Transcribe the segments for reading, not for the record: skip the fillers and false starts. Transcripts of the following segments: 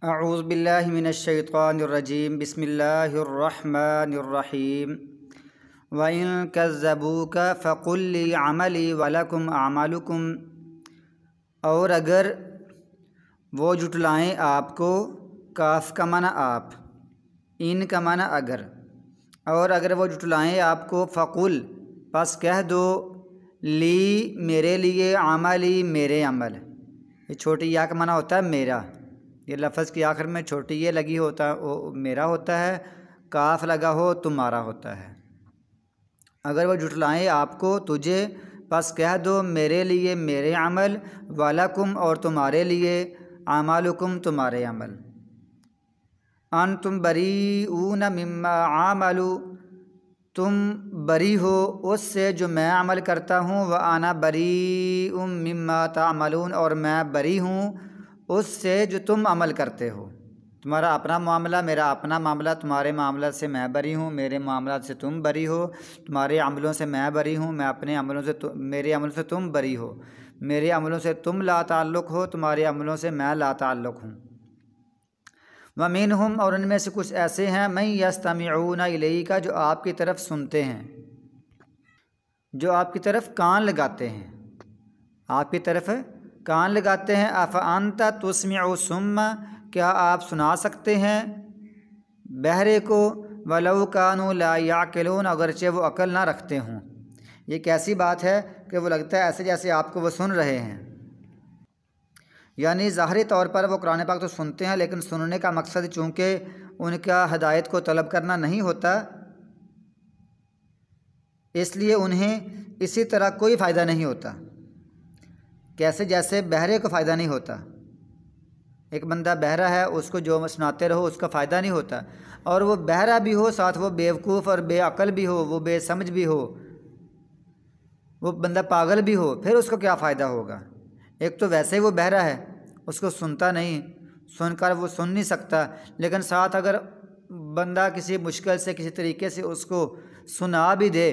اعوذ باللہ من الشیطان الرجیم بسم اللہ الرحمن الرحیم وَإِن كَذَّبُوكَ فَقُل لِّي عَمَلِي وَلَكُمْ أَعْمَالُكُمْ، اور اگر وہ جھٹلائیں آپ کو، کاف کا معنی آپ، ان کا معنی اگر، اور اگر وہ جھٹلائیں آپ کو، فقل پس کہہ دو، لی میرے لیے، عملی میرے عمل، یہ چھوٹی یا کا معنی ہوتا ہے میرا، یہ لفظ کی آخر میں چھوٹی یہ لگی ہوتا ہے میرا ہوتا ہے، کاف لگا ہو تمہارا ہوتا ہے۔ اگر وہ جھٹلائیں آپ کو، تجھے، پس کہہ دو میرے لیے میرے عمل، وَلَکُمْ اور تمہارے لیے، اعمالکم تمہارے عمل، انتم بریئون مما عملوا تم بری ہو اس سے جو میں عمل کرتا ہوں، وَأَنَا بَرِیءٌ مِّمَّا تَعْمَلُونَ اور میں بری ہوں اس سے جو تم عمل کرتے ہو۔ تمہارا اپنا معاملہ میرا اپنا معاملہ، تمہارے معاملات سے میں بری ہوں، میرے معاملات سے تم بری ہو، تمہارے عملوں سے میں بری ہوں، میں اپنے عملوں سے میرے عملوں سے تم بری ہو، میرے عملوں سے تم لا تعلق ہو، تمہارے عملوں سے میں لا تعلق ہوں۔ وَمِنْهُمْ اور ان میں سے کچھ ایسے ہیں، مَن يَسْتَمِعُونَ إِلَيْكَ جو آپ کی طرف سنتے ہیں، جو آپ کی طرف کان لگاتے ہیں، آپ کی طرف کان لگاتے ہیں۔ أَفَأَنْتَ تُسْمِعُ الصُّمَّ کیا آپ سنا سکتے ہیں بہرے کو، وَلَوْ كَانُوا لَا يَعْقِلُونَ اگرچہ وہ عقل نہ رکھتے ہوں۔ یہ کیسی بات ہے کہ وہ لگتا ہے ایسے جیسے آپ کو وہ سن رہے ہیں، یعنی ظاہری طور پر وہ قرآن پاک تو سنتے ہیں، لیکن سننے کا مقصد چونکہ ان کا ہدایت کو طلب کرنا نہیں ہوتا، اس لیے انہیں اسی طرح کوئی فائدہ نہیں ہوتا، کیسے جیسے بہرے کو فائدہ نہیں ہوتا۔ ایک بندہ بہرا ہے، اس کو جو سناتے رہو اس کا فائدہ نہیں ہوتا، اور وہ بہرا بھی ہو ساتھ وہ بیوقوف اور بے عقل بھی ہو، وہ بے سمجھ بھی ہو، وہ بندہ پاگل بھی ہو، پھر اس کو کیا فائدہ ہوگا؟ ایک تو ویسے ہی وہ بہرا ہے، اس کو سنتا نہیں، سن کر وہ سن نہیں سکتا، لیکن ساتھ اگر بندہ کسی مشکل سے کسی طریقے سے اس کو سنا بھی دے،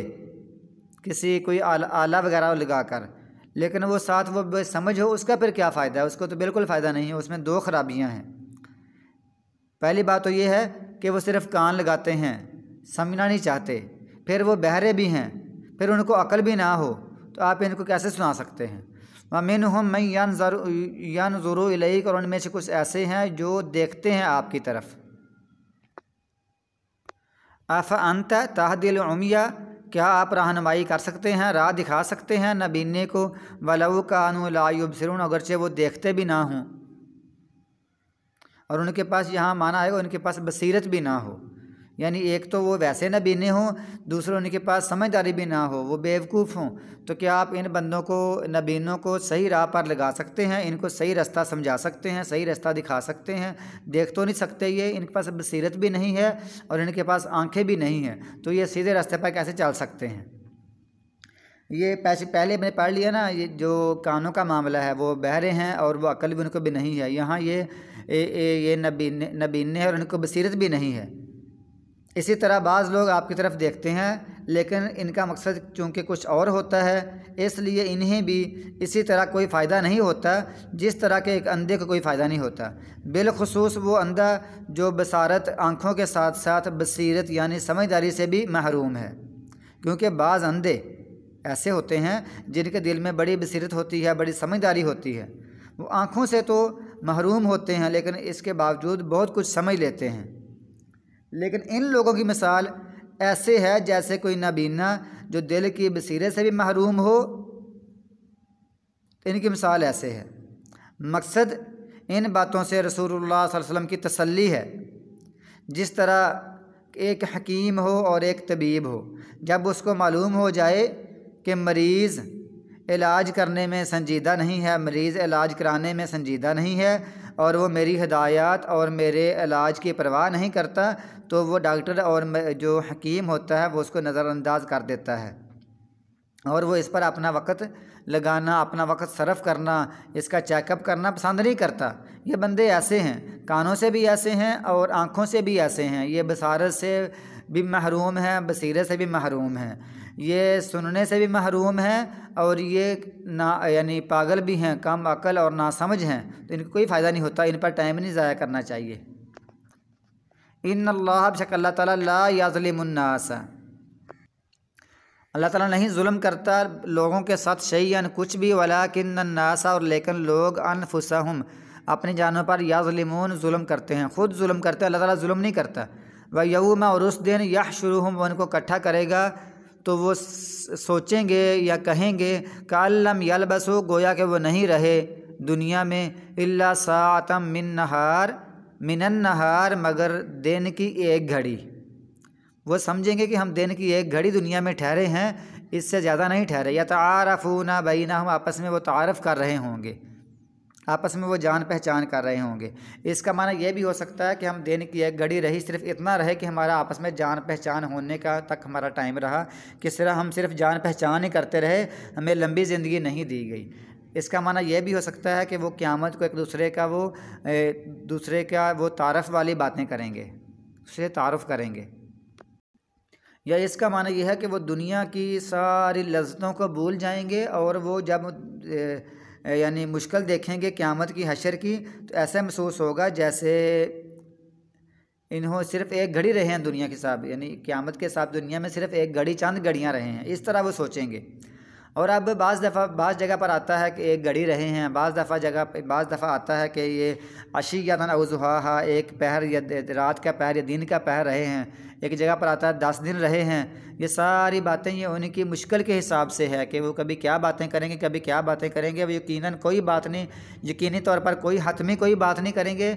کسی کوئی آلہ وغیرہ لگا کر، لیکن وہ ساتھ وہ بے سمجھ ہو، اس کا پھر کیا فائدہ ہے؟ اس کو تو بالکل فائدہ نہیں ہے، اس میں دو خرابیاں ہیں۔ پہلی بات تو یہ ہے کہ وہ صرف کان لگاتے ہیں، سمجھنا نہیں چاہتے، پھر وہ بہرے بھی ہیں، پھر ان کو عقل بھی نہ ہو، تو آپ ان کو کیسے سنا سکتے ہیں؟ وَمِنْهُمْ مَن يَنظُرُ إِلَيْكَ اور ان میں سے کچھ ایسے ہیں جو دیکھتے ہیں آپ کی طرف۔ أَفَأَنْتَ تَهْدِي الْعُمْيَ کیا آپ رہنمائی کر سکتے ہیں، راہ دکھا سکتے ہیں نابینے کو، وَلَوْ كَانُوا لَا يُبْصِرُونَ اگرچہ وہ دیکھتے بھی نہ ہوں، اور ان کے پاس یہاں معنی ہے ان کے پاس بصیرت بھی نہ ہو، یعنی ایک تو وہ ویسے نابینے ہوں، دوسرے ان کے پاس سمجھداری بھی نہ ہو، وہ بیوقوف ہوں، تو کیا آپ ان بندوں کو، نابینوں کو صحیح راہ پر لگا سکتے ہیں، ان کو صحیح رستہ سمجھا سکتے ہیں، صحیح رستہ دکھا سکتے ہیں؟ دیکھ تو نہیں سکتے، یہ ان کے پاس بصیرت بھی نہیں ہے اور ان کے پاس آنکھیں بھی نہیں ہیں، تو یہ سیدھے راستے پر کیسے چل سکتے ہیں؟ یہ پہلے میں نے پڑھ لیا نا، یہ جو کانوں کا معاملہ ہے وہ بہرے ہیں اور وہ عقل بھی ان کو بھی نہیں ہے، یہاں یہ نابینے ہیں اور ان کو بصیرت بھی نہیں ہے۔ اسی طرح بعض لوگ آپ کی طرف دیکھتے ہیں لیکن ان کا مقصد چونکہ کچھ اور ہوتا ہے، اس لیے انہیں بھی اسی طرح کوئی فائدہ نہیں ہوتا جس طرح کہ ایک اندھے کو کوئی فائدہ نہیں ہوتا، بالخصوص وہ اندھا جو بصارت آنکھوں کے ساتھ ساتھ بصیرت یعنی سمجھداری سے بھی محروم ہے، کیونکہ بعض اندھے ایسے ہوتے ہیں جن کے دل میں بڑی بصیرت ہوتی ہے، بڑی سمجھداری ہوتی ہے، وہ آنکھوں سے تو محروم ہوتے ہیں لیکن اس کے باوجود بہت کچھ سمجھ لیتے ہیں، لیکن ان لوگوں کی مثال ایسے ہے جیسے کوئی نابینا جو دل کی بصیرت سے بھی محروم ہو، ان کی مثال ایسے ہے۔ مقصد ان باتوں سے رسول اللہ صلی اللہ علیہ وسلم کی تسلی ہے، جس طرح ایک حکیم ہو اور ایک طبیب ہو، جب اس کو معلوم ہو جائے کہ مریض علاج کرنے میں سنجیدہ نہیں ہے، مریض علاج کرانے میں سنجیدہ نہیں ہے اور وہ میری ہدایات اور میرے علاج کی پرواہ نہیں کرتا، تو وہ ڈاکٹر اور جو حکیم ہوتا ہے وہ اس کو نظر انداز کر دیتا ہے اور وہ اس پر اپنا وقت لگانا، اپنا وقت صرف کرنا، اس کا چیک اپ کرنا پسند نہیں کرتا۔ یہ بندے ایسے ہیں، کانوں سے بھی ایسے ہیں اور آنکھوں سے بھی ایسے ہیں، یہ بصارت سے بھی محروم ہیں، بصیرت سے بھی محروم ہیں، یہ سننے سے بھی محروم ہیں اور یہ یعنی پاگل بھی ہیں، کم عقل اور ناسمجھ ہیں، تو ان کو کوئی فائدہ نہیں ہوتا، ان پر ٹائم نہیں ضائع کرنا چاہیے۔ ان اللہ بشک اللہ تعالیٰ لا یظلم الناس، اللہ تعالیٰ نہیں ظلم کرتا لوگوں کے ساتھ شیئا کچھ بھی، ولکن الناس اور لیکن لوگ انفسہم اپنی جانوں پر یظلمون ظلم کرتے ہیں، خود ظلم کرتے ہیں، اللہ تعالیٰ ظلم نہیں کرتا۔ ویوم اور اس دن یحشرہم وہ ان کو اکٹھا کرے گا تو وہ سوچیں گے یا کہیں گے کأن لم یلبسوا گویا کہ وہ نہیں رہے دنیا میں الا ساعۃ من النہار مگر دن کی ایک گھڑی، وہ سمجھیں گے کہ ہم دن کی ایک گھڑی دنیا میں ٹھہرے ہیں، اس سے زیادہ نہیں ٹھہرے۔ یتعارفون بینہم آپس میں وہ تعارف کر رہے ہوں گے، آپس میں وہ جان پہچان کر رہے ہوں گے۔ اس کا معنی یہ بھی ہو سکتا ہے کہ ہم دن کی ایک گھڑی رہی، صرف اتنا رہے کہ ہمارا آپس میں جان پہچان ہونے کا تک ہمارا ٹائم رہا، کہ ہم صرف جان پہچان ہی کرتے رہے، ہمیں لمبی زندگی نہیں دی گئی۔ اس کا معنی یہ بھی ہو سکتا ہے کہ وہ قیامت کو ایک دوسرے کا وہ تعارف والی باتیں کریں گے، اسے تعارف کریں گے۔ یا اس کا معنی یہ ہے کہ وہ دنیا کی ساری لذتوں کو بھول جائیں گے، اور وہ جب یعنی مشکل دیکھیں گے قیامت کی، حشر کی، تو ایسا محسوس ہوگا جیسے انہوں صرف ایک گھڑی رہے ہیں دنیا کے ساتھ، یعنی قیامت کے ساتھ دنیا میں صرف ایک گھڑی، چند گھڑیاں رہے ہیں، اس طرح وہ سوچیں گے۔ اور اب بعض جگہ پر آتا ہے کہ ایک گھڑی رہے ہیں، بعض دفعہ آتا ہے کہ یہ عشیۃ او ضحاہا ایک پہر یا رات کا پہر یا دن کا پہر رہے ہیں، ایک جگہ پر آتا ہے 10 دن رہے ہیں۔ یہ ساری باتیں یہ ان کی مشکل کے حساب سے ہے کہ وہ کبھی کیا باتیں کریں گے، کبھی کیا باتیں کریں گے۔ وہ یقیناً کوئی بات نہیں، یقینی طور پر کوئی حتمی کوئی بات نہیں کریں گے،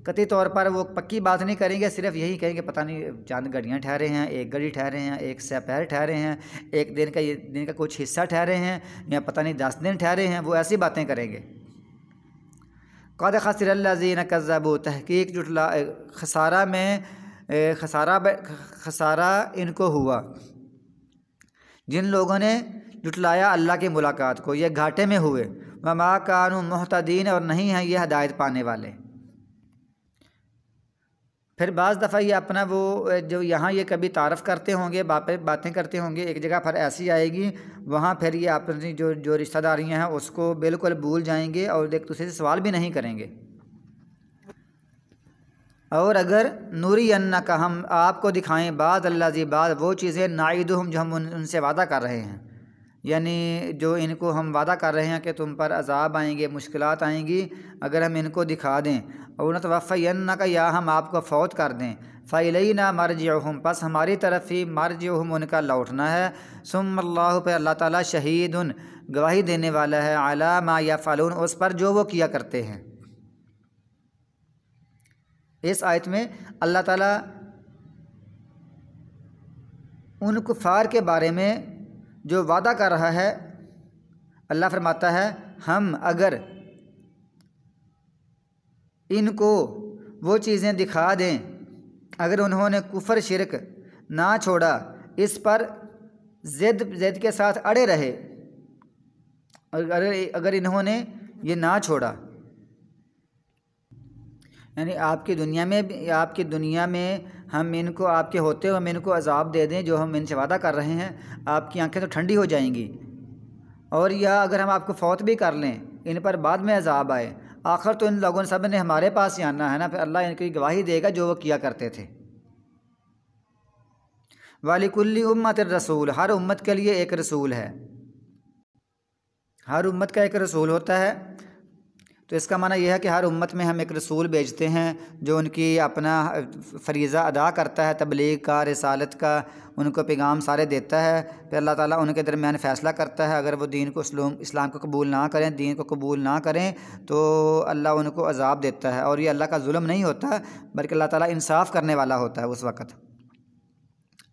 قطعی طور پر وہ پکی بات نہیں کریں گے، صرف یہی کہیں گے پتہ نہیں چاند گھڑیاں ٹھہرے ہیں، ایک گھڑی ٹھہرے ہیں، ایک سپہر ٹھہرے ہیں، ایک دن کا کچھ حصہ ٹھہرے ہیں، یا پتہ نہیں 10 دن ٹھہرے ہیں، وہ ایسی باتیں کریں گے۔ قد خسر الذین کذبوا تحقیق خسارہ ان کو ہوا جن لوگوں نے جھٹلایا اللہ کی ملاقات کو، یہ گھاٹے میں ہوئے۔ وما کانوا مہتدین اور نہیں ہیں یہ ہدایت پانے والے۔ پھر بعض دفعہ یہ اپنا وہ جو یہاں یہ کبھی تعارف کرتے ہوں گے، باتیں کرتے ہوں گے، ایک جگہ پر ایسی آئے گی وہاں پھر یہ اپنی جو رشتہ داریاں ہیں اس کو بالکل بھول جائیں گے اور ایک دوسرے سے سوال بھی نہیں کریں گے۔ اور اگر نوری کا ہم آپ کو دکھائیں بعض اللہ بعض وہ چیزیں نعیدہم جو ہم ان سے وعدہ کر رہے ہیں، یعنی جو ان کو ہم وعدہ کر رہے ہیں کہ تم پر عذاب آئیں گے، مشکلات آئیں گی، اگر ہم ان کو دکھا دیں، اور نتوفینک یا ہم آپ کو فوت کر دیں، فالینا مرجعہم پس ہماری طرف ہی مرجعہم ان کا لوٹنا ہے، ثم اللہ پہ اللہ تعالیٰ شہید گواہی دینے والا ہے، علی ما یفعلون اس پر جو وہ کیا کرتے ہیں۔ اس آیت میں اللہ تعالیٰ ان کفار کے بارے میں جو وعدہ کر رہا ہے، اللہ فرماتا ہے ہم اگر ان کو وہ چیزیں دکھا دیں، اگر انہوں نے کفر شرک نہ چھوڑا، اس پر ضد کے ساتھ اڑے رہے، اگر انہوں نے یہ نہ چھوڑا، یعنی آپ کی دنیا میں ہم ان کو آپ کے ہوتے ہوئے ہم ان کو عذاب دے دیں جو ہم ان سے وعدہ کر رہے ہیں، آپ کی آنکھیں تو ٹھنڈی ہو جائیں گی، اور یا اگر ہم آپ کو فوت بھی کر لیں، ان پر بعد میں عذاب آئے، آخر تو ان لوگوں سب نے ہمارے پاس ہی آنا ہے نا، پھر اللہ ان کی گواہی دے گا جو وہ کیا کرتے تھے۔ وَلِكُلِّ أُمَّةٍ رسول ہر امت کے لیے ایک رسول ہے، ہر امت کا ایک رسول ہوتا ہے، تو اس کا معنی یہ ہے کہ ہر امت میں ہم ایک رسول بھیجتے ہیں جو ان کی اپنا فریضہ ادا کرتا ہے، تبلیغ کا، رسالت کا، ان کو پیغام سارے دیتا ہے، پھر اللہ تعالیٰ ان کے درمیان فیصلہ کرتا ہے، اگر وہ دین کو اسلام کو قبول نہ کریں، دین کو قبول نہ کریں تو اللہ ان کو عذاب دیتا ہے، اور یہ اللہ کا ظلم نہیں ہوتا بلکہ اللہ تعالیٰ انصاف کرنے والا ہوتا ہے اس وقت۔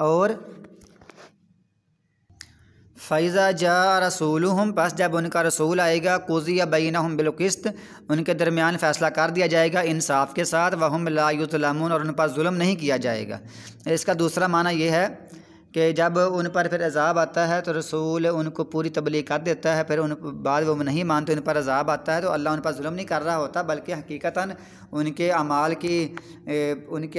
اور فَإِذَا جَاءَ رَسُولُهُمْ پس جب ان کا رسول آئے گا، قُضِيَ بَيْنَهُمْ بِالْقِسْطِ ان کے درمیان فیصلہ کر دیا جائے گا انصاف کے ساتھ، وَهُمْ لَا يُظْلَمُونَ اور ان پر ظلم نہیں کیا جائے گا۔ اس کا دوسرا معنی یہ ہے کہ جب ان پر پھر عذاب آتا ہے تو رسول ان کو پوری تبلیغ کر دیتا ہے، پھر ان بعد وہ نہیں مانتے، ان پر عذاب آتا ہے تو اللہ ان پر ظلم نہیں کر رہا ہوتا، بلکہ حقیقتاً ان کے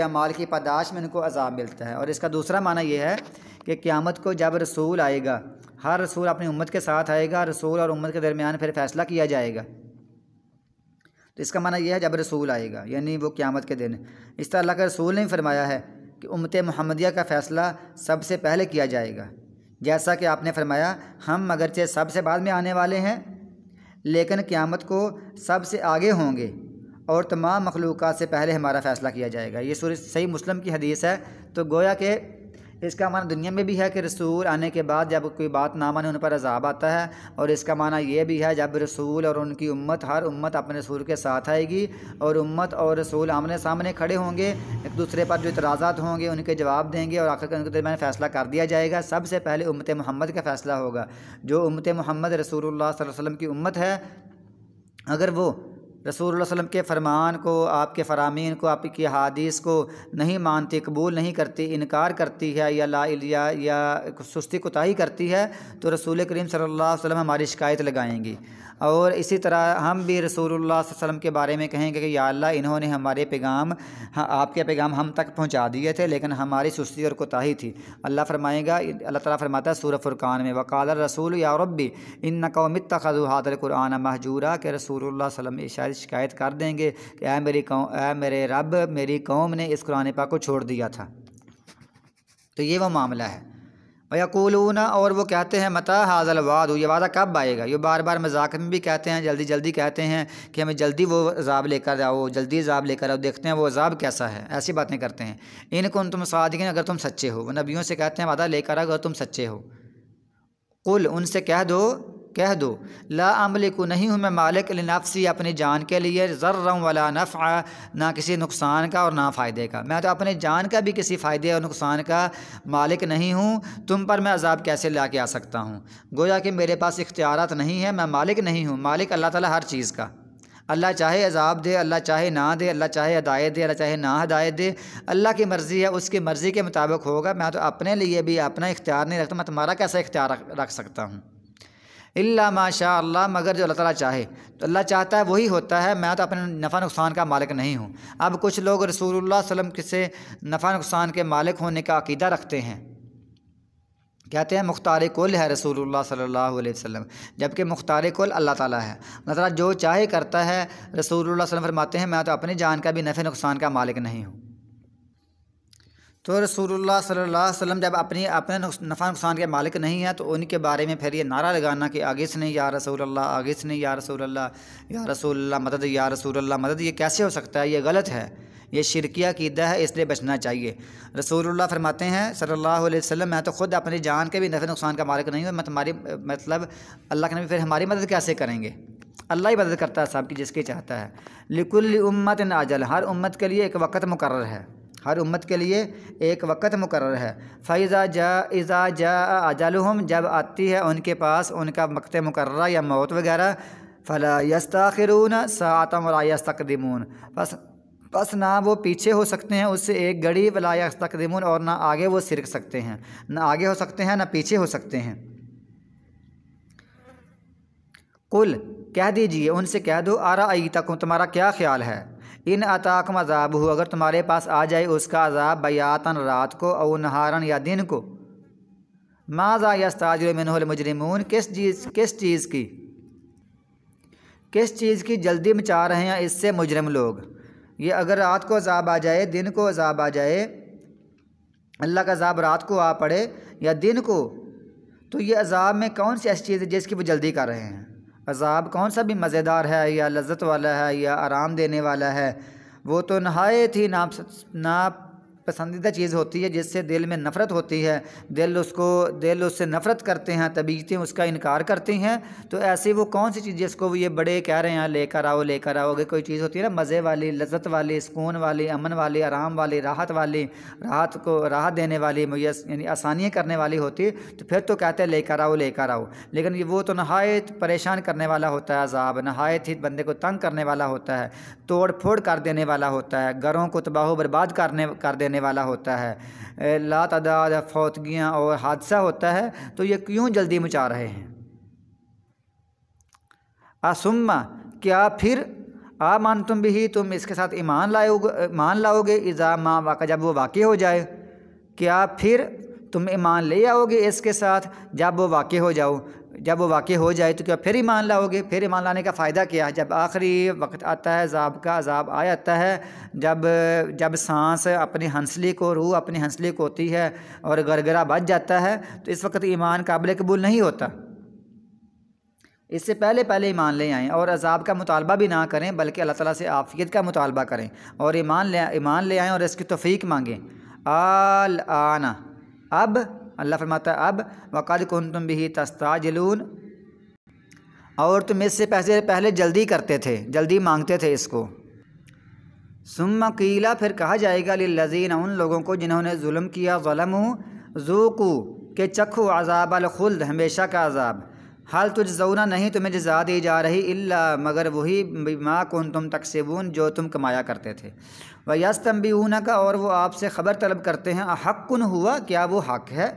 اعمال کی پاداش میں ان کو عذاب ملتا ہے۔ اور اس کا دوسرا معنی یہ ہے کہ قیامت کو جب رسول آئے گا، ہر رسول اپنی امت کے ساتھ آئے گا، رسول اور امت کے درمیان پھر فیصلہ کیا جائے گا۔ تو اس کا معنی یہ ہے جب رسول آئے گا یعنی وہ قیامت کے دن۔ اس طرح اللہ کا رسول نے فرمایا ہے کہ امت محمدیہ کا فیصلہ سب سے پہلے کیا جائے گا، جیسا کہ آپ نے فرمایا ہم اگرچہ سب سے بعد میں آنے والے ہیں لیکن قیامت کو سب سے آگے ہوں گے اور تمام مخلوقات سے پہلے ہمارا فیصلہ کیا جائے گا۔ یہ سورہ صحیح مسلم کی حدیث ہے۔ تو گویا کہ اس کا معنی دنیا میں بھی ہے کہ رسول آنے کے بعد جب کوئی بات نہ مانے ان پر عذاب آتا ہے، اور اس کا معنی یہ بھی ہے جب رسول اور ان کی امت، ہر امت اپنے رسول کے ساتھ آئے گی اور امت اور رسول آمنے سامنے کھڑے ہوں گے، ایک دوسرے پر جو اعتراضات ہوں گے ان کے جواب دیں گے اور آخر کار ان کے درمیان فیصلہ کر دیا جائے گا۔ سب سے پہلے امت محمد کا فیصلہ ہوگا۔ جو امت محمد رسول اللہ صلی اللہ علیہ وسلم کی امت ہے، اگر وہ رسول اللہ صلی اللہ علیہ وسلم کے فرمان کو، آپ کے فرامین کو، آپ کی احادیث کو نہیں مانتی، قبول نہیں کرتی، انکار کرتی ہے یا سستی کوتاہی کرتی ہے، تو رسول کریم صلی اللہ علیہ وسلم ہماری شکایت لگائیں گی۔ اور اسی طرح ہم بھی رسول اللہ صلی اللہ علیہ وسلم کے بارے میں کہیں گے کہ یا اللہ انہوں نے ہمارے پیغام، آپ کے پیغام ہم تک پہنچا دیے تھے لیکن ہماری سستی اور کوتاہی تھی۔ اللہ فرمائے گا، اللہ تعالیٰ فرماتا ہے سورہ فرقان میں وقال الرسول یا ربی ان قوم اتخذوا ھذا القرآن مہجورا، کہ رسول اللہ صلی اللہ علیہ وسلم شکایت کر دیں گے کہ اے میرے رب، میری قوم نے اس قرآن پاک کو چھوڑ دیا تھا۔ تو یہ وہ معاملہ ہے۔ وَيَقُولُونَ، اور وہ کہتے ہیں مَتَىٰ ھَٰذَا الْوَعْدُ، یہ وعدہ کب آئے گا؟ یہ بار بار مذاق میں بھی کہتے ہیں، جلدی جلدی کہتے ہیں کہ ہمیں جلدی وہ عذاب لے کر آؤ، جلدی عذاب لے کر آؤ، دیکھتے ہیں وہ عذاب کیسا ہے، ایسی باتیں کرتے ہیں۔ ان کنتم صادقین، اگر تم سچے ہو۔ وہ نبیوں سے کہتے ہیں وعدہ لے کر آؤ اگر تم سچے ہو۔ قل، ان سے کہہ دو لا املک، نہیں ہوں میں مالک، لنفسی، اپنی جان کے لیے، ضرا ولا نفع، نہ کسی نقصان کا اور نہ فائدے کا، میں تو اپنے جان کا بھی کسی فائدے اور نقصان کا مالک نہیں ہوں، تم پر میں عذاب کیسے لا کے آ سکتا ہوں؟ گویا کہ میرے پاس اختیارات نہیں ہیں، میں مالک نہیں ہوں، مالک اللہ تعالیٰ ہر چیز کا۔ اللہ چاہے عذاب دے، اللہ چاہے نہ دے، اللہ چاہے ہدایت دے، اللہ چاہے نہ ہدایت دے، اللہ کی مرضی ہے، اس کی مرضی کے مطابق ہوگا۔ میں تو اپنے لیے بھی اپنا اختیار نہیں رکھتا، میں تمہارا کیسا اختیار رکھ سکتا ہوں؟ الا ما شاء اللہ، مگر جو اللہ تعالیٰ چاہے، تو اللہ چاہتا ہے وہی ہوتا ہے، میں تو اپنے نفع نقصان کا مالک نہیں ہوں۔ اب کچھ لوگ رسول اللہ صلی اللہ علیہ وسلم سے نفع نقصان کے مالک ہونے کا عقیدہ رکھتے ہیں، کہتے ہیں مختار کل ہے رسول اللہ صلی اللہ علیہ وسلم، جبکہ مختار کل اللہ تعالیٰ ہے۔ اللہ تعالیٰ جو چاہے کرتا ہے۔ رسول اللہ صلی اللہ علیہ وسلم فرماتے ہیں میں تو اپنی جان کا بھی نفع نقصان کا مالک نہیں ہوں۔ تو رسول اللہ صلی اللہ علیہ وسلم جب اپنے نفع نقصان کے مالک نہیں ہیں تو ان کے بارے میں پھر یہ نعرہ لگانا کہ آگے سے نہیں یا رسول اللہ، آگے سے نہیں یا رسول اللہ، یا رسول اللہ مدد، یا رسول اللہ مدد، یہ کیسے ہو سکتا ہے؟ یہ غلط ہے، یہ شرکیہ عقیدہ ہے، اس لیے بچنا چاہیے۔ رسول اللہ فرماتے ہیں صلی اللہ علیہ وسلم میں تو خود اپنی جان کے بھی نفع نقصان کا مالک نہیں ہوں، میں تمہاری اللہ کے نبی پھر ہماری مدد کیسے کریں گے؟ اللہ ہی مدد کرتا ہے سب کی، جس کی چاہتا ہے۔ لکل امت اجل، ہر امت کے لیے ایک وقت مقرر ہے، ہر امت کے لیے ایک وقت مقرر ہے۔ اذا جاء اجلہم، جب آتی ہے ان کے پاس ان کا وقت مقررہ یا موت وغیرہ، فلا یستاخرون ساعۃ ولا یستقدمون، بس نہ وہ پیچھے ہو سکتے ہیں اس سے ایک گھڑی، ولا یستقدمون، اور نہ آگے وہ سرک سکتے ہیں، نہ آگے ہو سکتے ہیں نہ پیچھے ہو سکتے ہیں۔ قل، کہہ دیجئے، ان سے کہہ دو، ارأیتکم، تمہارا کیا خیال ہے، ان اتاکم عذابہ، اگر تمہارے پاس آ جائے اس کا عذاب، بیاتن، رات کو، او نہارن، یا دن کو، ماذا یستعجل منہ المجرمون، کس چیز کی جلدی مچا رہے ہیں اس سے مجرم لوگ؟ یہ اگر رات کو عذاب آ جائے، دن کو عذاب آ جائے، اللہ کا عذاب رات کو آ پڑے یا دن کو، تو یہ عذاب میں کون سی ایسی چیز ہے جس کی وہ جلدی کر رہے ہیں؟ عذاب کون سا بھی مزیدار ہے یا لذت والا ہے یا آرام دینے والا ہے، وہ تو نہایت ہی ناپسندیدہ چیز ہوتی ہے جس سے دل میں نفرت ہوتی ہے، دل اس سے نفرت کرتے ہیں، طبیعتیں اس کا انکار کرتی ہیں۔ تو ایسی وہ کون سی چیز جس کو وہ یہ بڑے کہہ رہے ہیں لے کر آؤ لے کر آؤ؟ اگر کوئی چیز ہوتی ہے نا مزے والی، لذت والی، سکون والی، امن والی، آرام والی، راحت کو راحت دینے والی، یعنی آسانیاں کرنے والی ہوتی، تو پھر تو کہتے ہیں لے کر آؤ لے کر آؤ، لیکن وہ تو نہایت پریشان کرنے والا ہوتا ہے، عذاب نہایت ہی بندے کو تنگ کرنے والا ہوتا ہے، توڑ پھوڑ کر دینے والا ہوتا ہے، گھروں کو تباہ و برباد کر دینے آنے والا ہوتا ہے، لا تعداد فوتگیاں اور حادثہ ہوتا ہے، تو یہ کیوں جلدی مچا رہے ہیں؟ ثم کیا پھر آمنتم بھی تم اس کے ساتھ ایمان لاؤ گے اذا ما واقع جب وہ واقع ہو جائے، کیا پھر تم ایمان لے آؤ گے اس کے ساتھ جب وہ واقع ہو جائے تو کیا پھر ایمان لاؤ گے؟ پھر ایمان لانے کا فائدہ کیا ہے؟ جب آخری وقت آتا ہے، عذاب آ جاتا ہے، جب سانس اپنی ہنسلی کو، روح اپنی ہنسلی کو ہوتی ہے اور گرگرا بچ جاتا ہے، تو اس وقت ایمان قابل قبول نہیں ہوتا۔ اس سے پہلے ایمان لے آئیں اور عذاب کا مطالبہ بھی نہ کریں، بلکہ اللہ تعالیٰ سے عافیت کا مطالبہ کریں اور ایمان لے آئیں اور اس کی توفیق مانگیں۔ الآن اب اللہ فرماتا ہے اب وقد کنتم بہ تستعجلون، اور تم اس سے پہلے جلدی کرتے تھے، جلدی مانگتے تھے اس کو۔ ثم قیل پھر کہا جائے گا للذین ان لوگوں کو جنہوں نے ظلم کیا، ظلموا ذوقوا کہ چکھو عذاب الخلد ہمیشہ کا عذاب، حل تجزون نہیں تمہیں جزا دی جا رہی الا مگر وہی بما کنتم تکسبون جو تم کمایا کرتے تھے، ویستنبئونک اور وہ آپ سے خبر طلب کرتے ہیں، احق ہوا کیا وہ حق ہے؟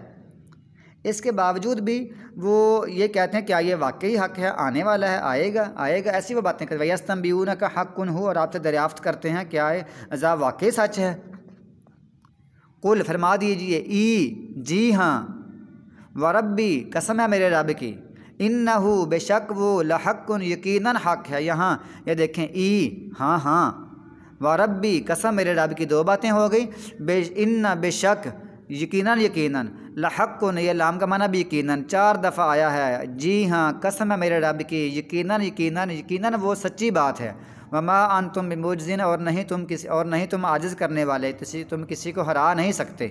اس کے باوجود بھی وہ یہ کہتے ہیں کیا یہ واقعی حق ہے، آنے والا ہے، آئے گا، ایسی وہ باتیں کرتے ہیں۔ ویستنبئونک حق ہو اور آپ سے دریافت کرتے ہیں کیا عذاب واقعی سچ ہے؟ قل فرما دیجئے جی ہاں، وربی قسم ہے میرے رب کی، انہو بے شک وہ لحق یقیناً حق ہے۔ یہاں یہ دیکھیں ہاں، وربی قسم میرے رب کی دو باتیں ہو گئی، بے شک یقیناً، لحق یہ لام کا معنی بھی یقیناً 4 دفعہ آیا ہے۔ جی ہاں قسم ہے میرے رب کی، یقیناً وہ سچی بات ہے۔ وما انتم بمعجزین اور نہیں تم عاجز کرنے والے، تم کسی کو ہرا نہیں سکتے۔